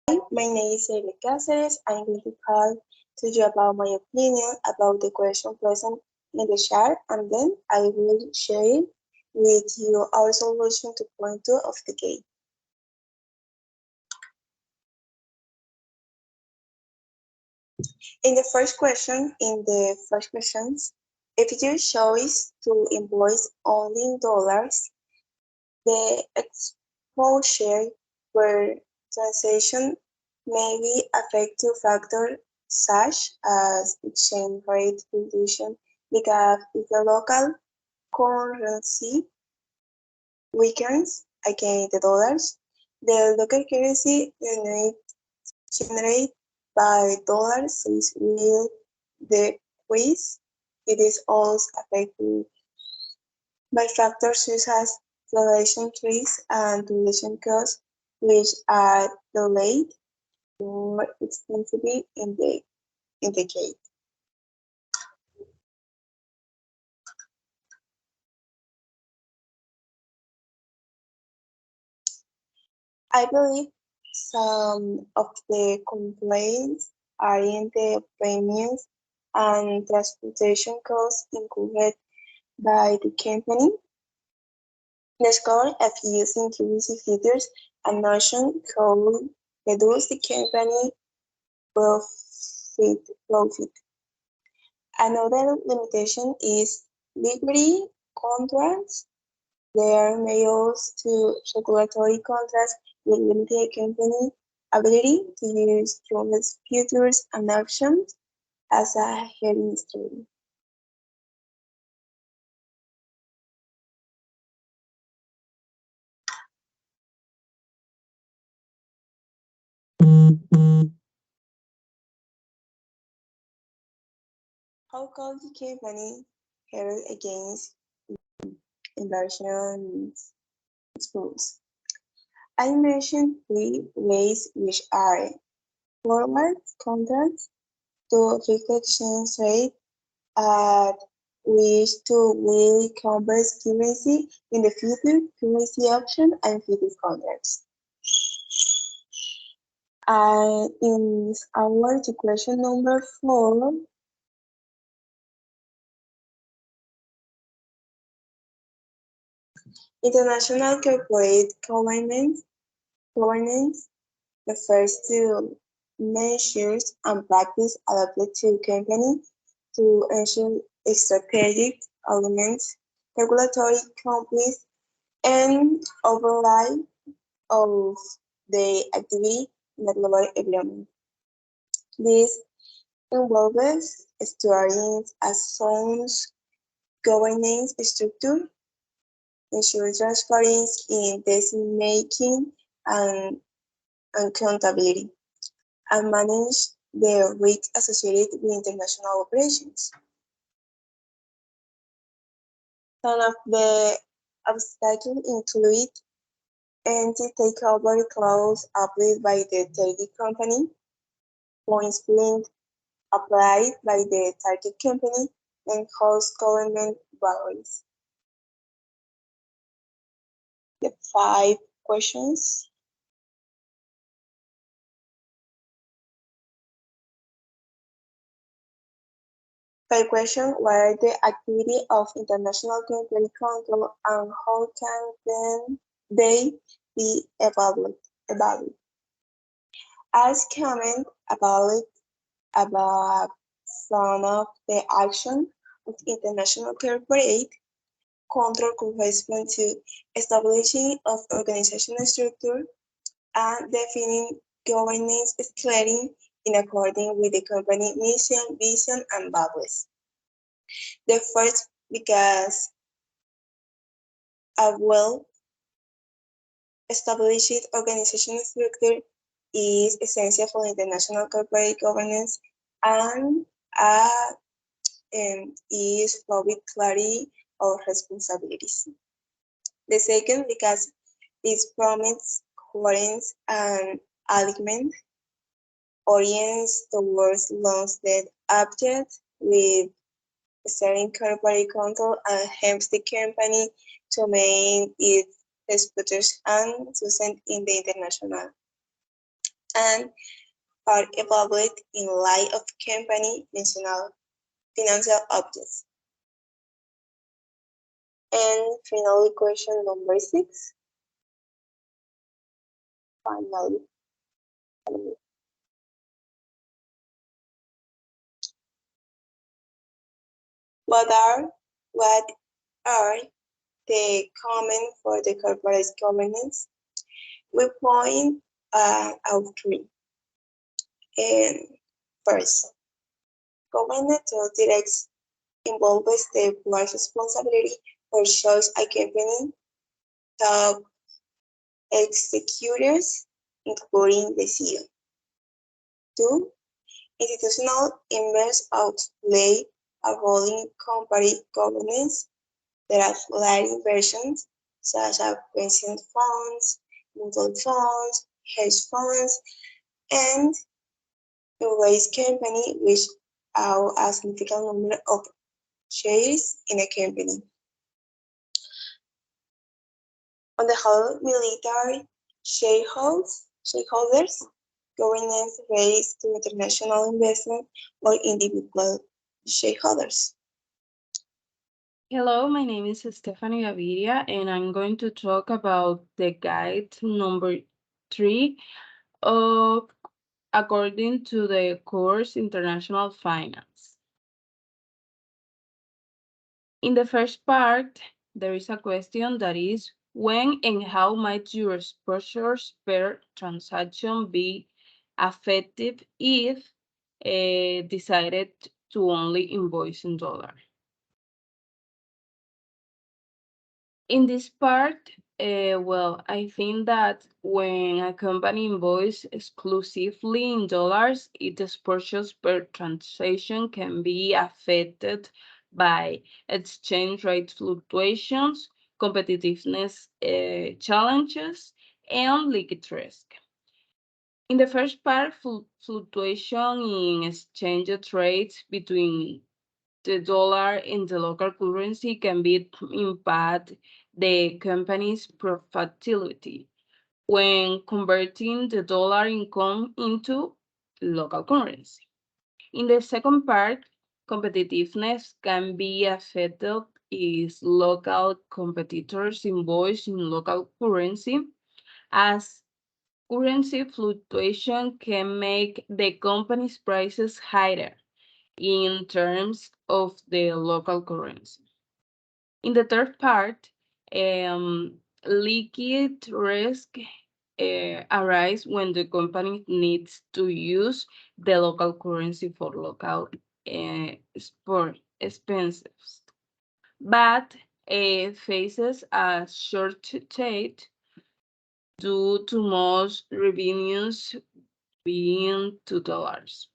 my name is Eric Cáceres. I'm going to talk to you about my opinion about the question present in the chart, and then I will share with you our solution to point 2 of the game. In the first questions, if you choose to invoice only in dollars, the exposure per transaction may be affected to factors such as exchange rate fluctuation because if the local currency weakens against the dollars, the local currency generated by dollars will decrease. It is also affected by factors such as translation risk and translation costs, which are delayed more extensively in the case. I believe some of the complaints are in the premiums and transportation costs incurred by the company. The score of using currency features and notion could reduce the company profit. Another limitation is liquidity contracts. There may also regulatory contracts will limit the company ability to use currency futures and options as a hedging instrument. How could the company hedge against inversion rules? I mentioned 3 ways, which are forward contracts to fix exchange rate at which to will convert currency in the future, currency option, and futures contracts. And in our question number 4, international corporate governance refers to measures and practice adopted to companies to ensure strategic elements, regulatory compliance, and oversight of the activity in the global environment. This involves studying a sound governance structure, ensure transparency in decision-making and accountability, and manage the risks associated with international operations. Some of the obstacles include anti-takeover clause applied by the target company, points being applied by the target company, and host government boundaries. The 5 questions. First question, what are the activity of international credit control and how can they be evaluated? As comment about some of the action of international corporate control corresponds to establishing of organizational structure and defining governance strategy in accordance with the company mission, vision, and values. The first, because a well-established organizational structure is essential for international corporate governance and is public clarity of responsibilities. The second, because it promotes coherence and alignment, orients towards long-term objectives with steering corporate control and helps the company to maintain its reputation and success in the international and are evaluated in light of company financial objectives. And finally, question number 6. Finally, what are the common for the corporate governance? We point out 3. And first, governance directs involves the board's responsibility for choice accompanying top executors, including the CEO. 2. Institutional investors play a role in company governance. There are lighting versions such as pension funds, mutual funds, hedge funds, and raise company which own a significant number of shares in a company. On the whole, military shareholders, governance rates to international investment or individual shareholders. Hello, my name is Stephanie Gaviria, and I'm going to talk about the guide number 3 of according to the course International Finance. In the first part, there is a question that is when and how might your exposures per transaction be affected if decided to only invoice in dollar? In this part, well, I think that when a company invoices exclusively in dollars, its purchase per transaction can be affected by exchange rate fluctuations, competitiveness challenges, and liquidity risk. In the first part, fluctuation in exchange rates between the dollar in the local currency can be impact the company's profitability when converting the dollar income into local currency. In the second part, competitiveness can be affected if local competitors invoice in local currency, as currency fluctuation can make the company's prices higher in terms of the local currency. In the third part, liquid risk arise when the company needs to use the local currency for local expenses, but faces a shortage due to most revenues being $2.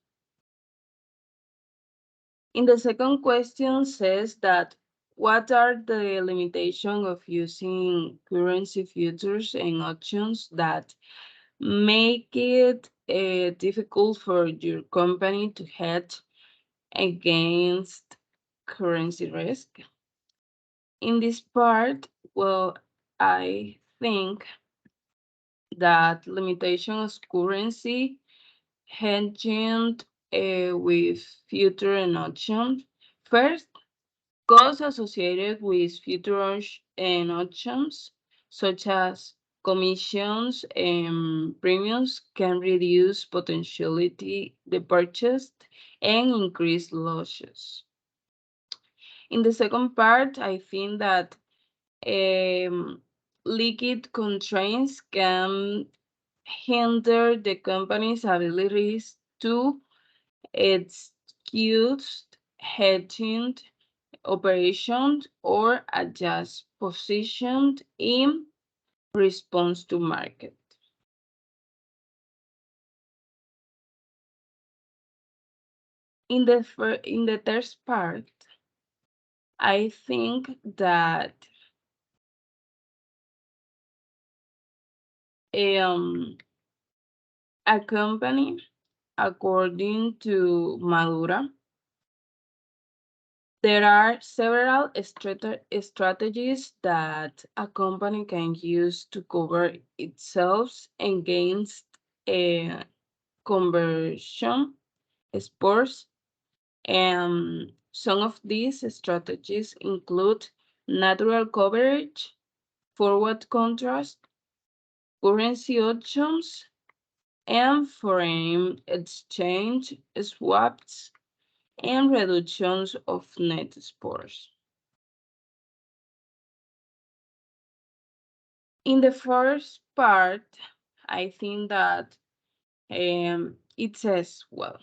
In the second question says that what are the limitations of using currency futures and options that make it difficult for your company to hedge against currency risk? In this part, well, I think that limitations currency hedging with future and options. First, costs associated with futures and options, such as commissions and premiums, can reduce potentiality the purchase and increase losses. In the second part, I think that liquid constraints can hinder the company's abilities to execute hedging operations or adjust position in response to market. In the third part, I think that a company, according to Madura, there are several strategies that a company can use to cover itself against conversion, sports, and some of these strategies include natural coverage, forward contrast, currency options, and foreign exchange swaps and reductions of net exports. In the first part, I think that it says, well,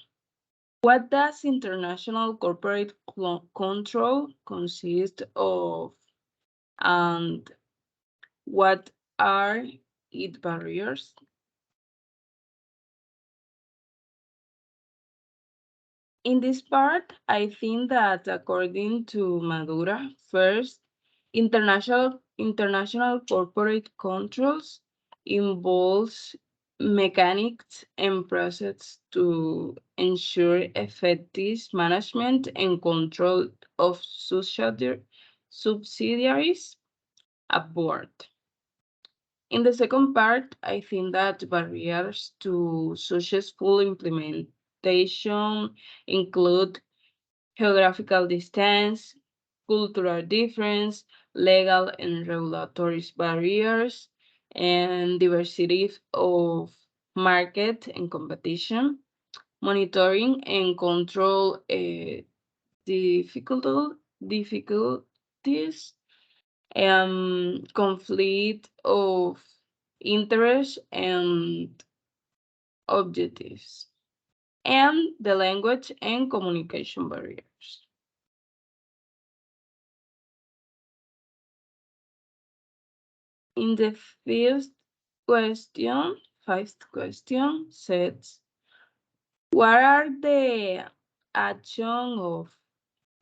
what does international corporate control consist of, and what are its barriers? In this part, I think that according to Madura, first, international corporate controls involves mechanics and process to ensure effective management and control of subsidiaries abroad. In the second part, I think that barriers to successful implementation include geographical distance, cultural difference, legal and regulatory barriers, and diversity of market and competition, monitoring and control difficulties, conflict of interest and objectives, and the language and communication barriers. In the fifth question says, what are the actions of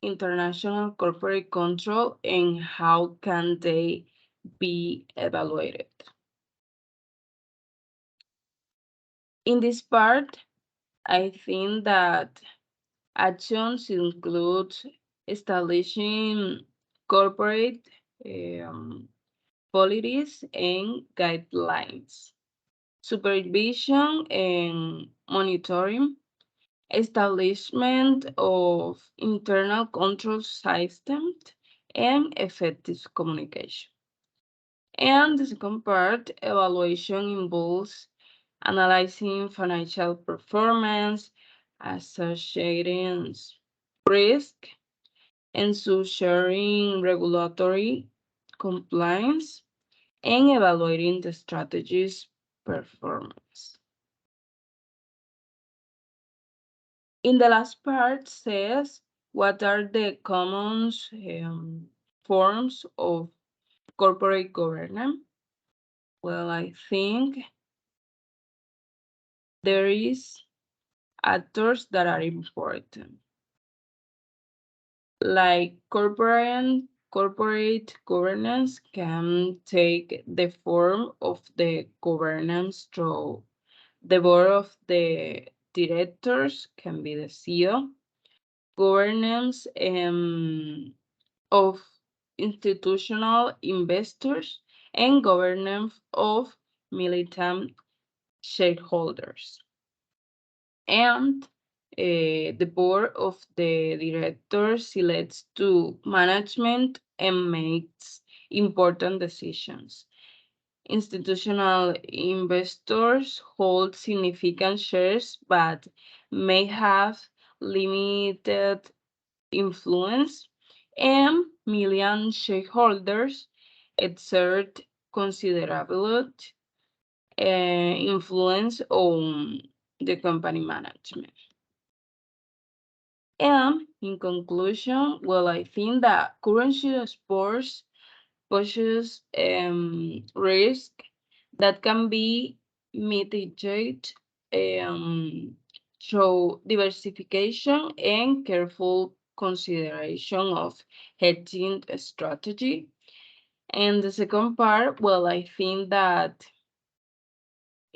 international corporate control and how can they be evaluated? In this part, I think that actions include establishing corporate um, policies and guidelines, supervision and monitoring, establishment of internal control systems, and effective communication. And the second part, evaluation involves analyzing financial performance, associating risk, and ensuring regulatory compliance, and evaluating the strategy's performance. In the last part says, what are the common forms of corporate governance? Well, I think there is actors that are important, like corporate governance can take the form of the governance through the board of the directors, can be the CEO, governance of institutional investors, and governance of militant shareholders. And the board of the directors selects to management and makes important decisions. Institutional investors hold significant shares but may have limited influence, and million shareholders exert considerable influence on the company management. And in conclusion, well, I think that currency sports poses risk that can be mitigated through diversification and careful consideration of hedging strategy. And the second part, well, I think that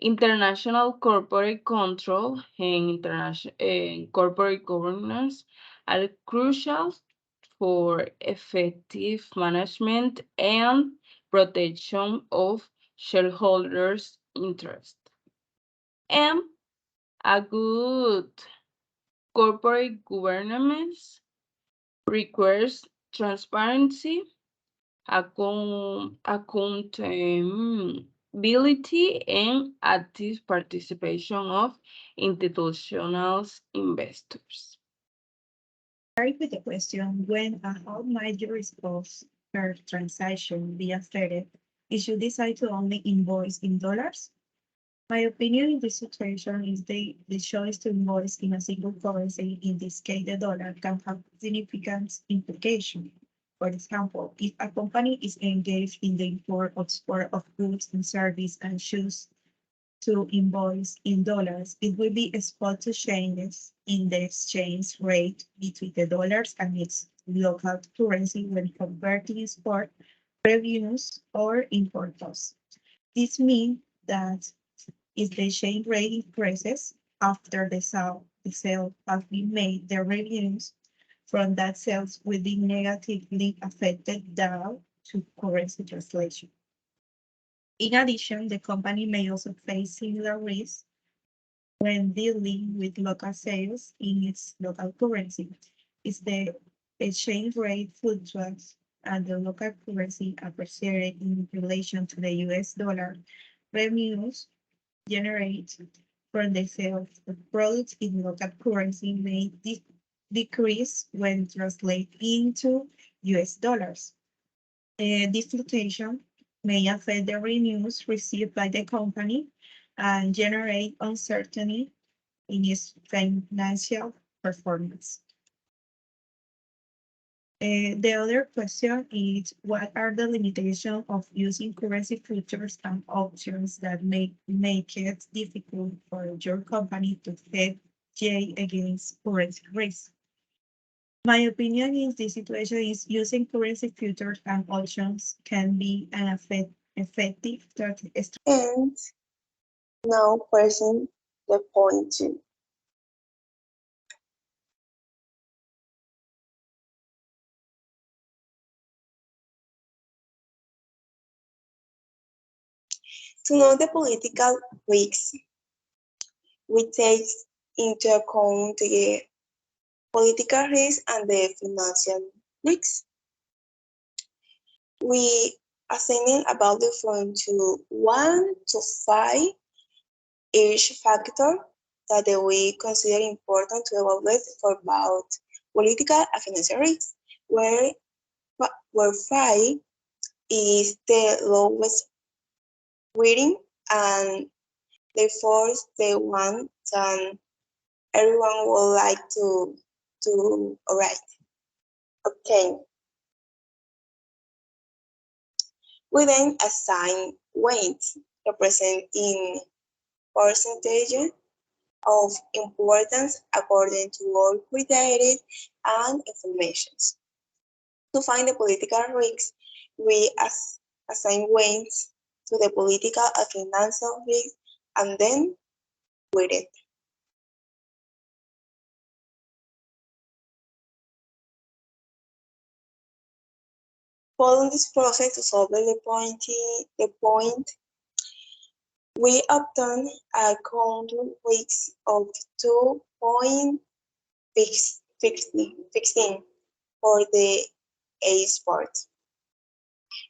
international corporate control and international corporate governance are crucial for effective management and protection of shareholders' interest. and a good corporate governance requires transparency, accountability, and active participation of institutional investors. Start with the question when and how might your response per transaction be affected if you decide to only invoice in dollars? My opinion in this situation is the choice to invoice in a single currency, in this case the dollar, can have significant implications. For example, if a company is engaged in the import or export of goods and services and choose to invoice in dollars, it will be exposed to changes in the exchange rate between the dollars and its local currency when converting export revenues or import costs. This means that if the exchange rate increases after the sale has been made, the revenues from that sales will be negatively affected due to currency translation. In addition, the company may also face similar risks when dealing with local sales in its local currency. If the exchange rate fluctuates and the local currency appreciated in relation to the US dollar, revenues generated from the sales of products in local currency may decrease when translated into US dollars. This fluctuation may affect the revenues received by the company and generate uncertainty in its financial performance. The other question is, what are the limitations of using currency futures and options that make it difficult for your company to hedge against currency risk? My opinion in this situation is using currency futures and options can be an effective strategy. And now pressing the point two. To know the political risks, we take into account the political risks and the financial risks. We assigning a value from 1 to 5 each factor that we consider important to evaluate for both political and financial risks, where 5 is the lowest rating and therefore the one that everyone would like to obtain. We then assign weights representing percentage of importance according to all criteria and informations. To find the political risks, we assign weights to the political and financial risks and then weight it. Following this process to solve the point, we obtain a counter risks of 2.16 for the A sport.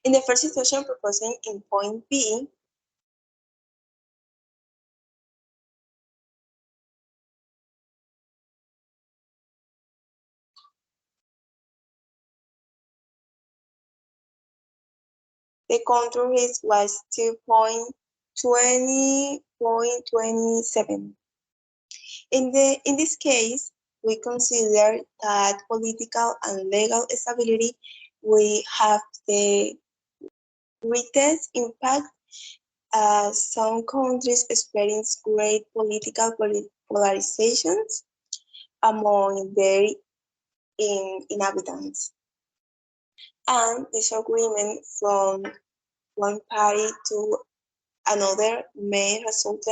In the first situation proposing in point B, the counter risk was 2.20.27. In this case, we consider that political and legal stability will have the greatest impact as some countries experience great political polarizations among their inhabitants, and disagreement from one party to another may result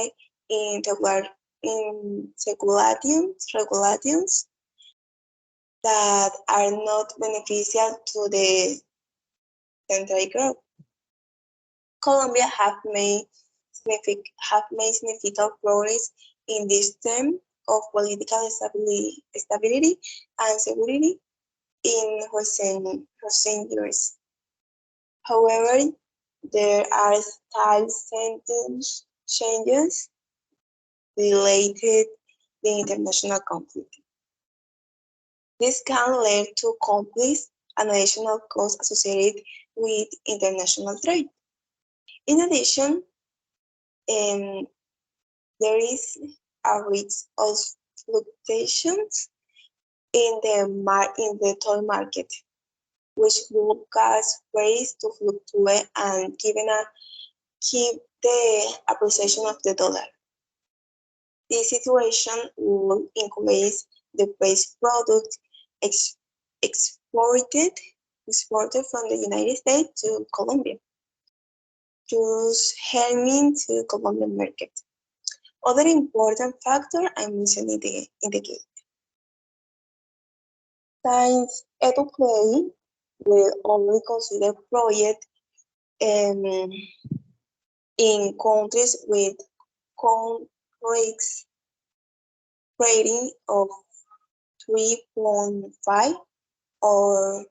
in regulations that are not beneficial to the central group. Colombia have made have made significant progress in this term of political stability and security in recent years. However, there are still sentence changes related to the international conflict. This can lead to conflicts and additional costs associated with international trade. In addition, there is a risk of fluctuations in the toy market, which will cause prices to fluctuate and keep the appreciation of the dollar. This situation will increase the price product ex exported exported from the United States to Colombia, thus harming to Colombian market. Other important factor I mentioned in the case. Since EduPlay will only consider project in countries with countries rating of 3.5 or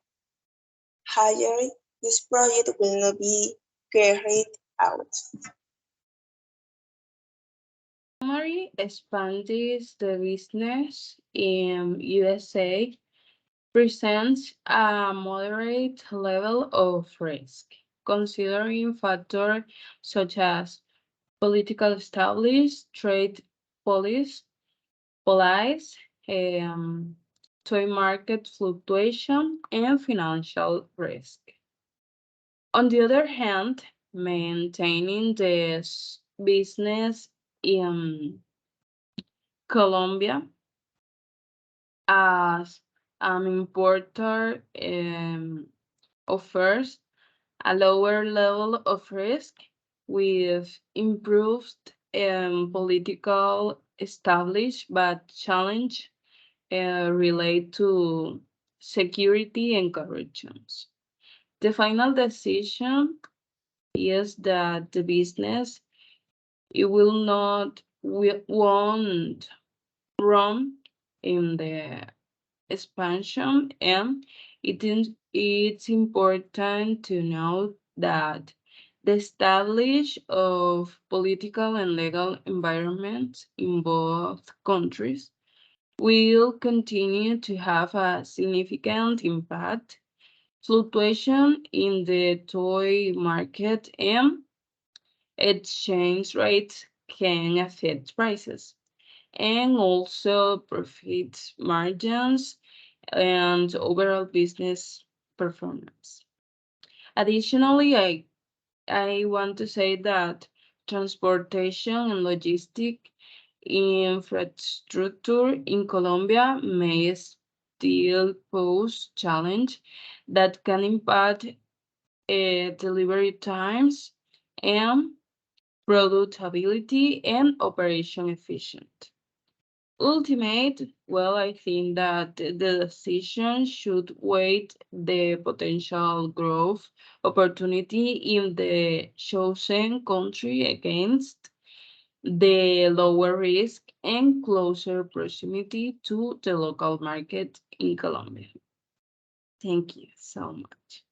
higher, this project will not be carried out. Summary expands the business in USA presents a moderate level of risk, considering factors such as political establish, trade policy, police, toy market fluctuation, and financial risk. On the other hand, maintaining this business in Colombia as an importer offers a lower level of risk with improved political established but challenge relate to security and corruptions. The final decision is that the business it will not won't run in the expansion, and it's important to note that the establishment of political and legal environments in both countries will continue to have a significant impact. Fluctuation in the toy market and exchange rates can affect prices and also profit margins and overall business performance. Additionally, I want to say that transportation and logistic infrastructure in Colombia may still pose challenge that can impact delivery times and producibility and operation efficient. Ultimate, well, I think that the decision should weigh the potential growth opportunity in the chosen country against the lower risk and closer proximity to the local market in Colombia. Thank you so much.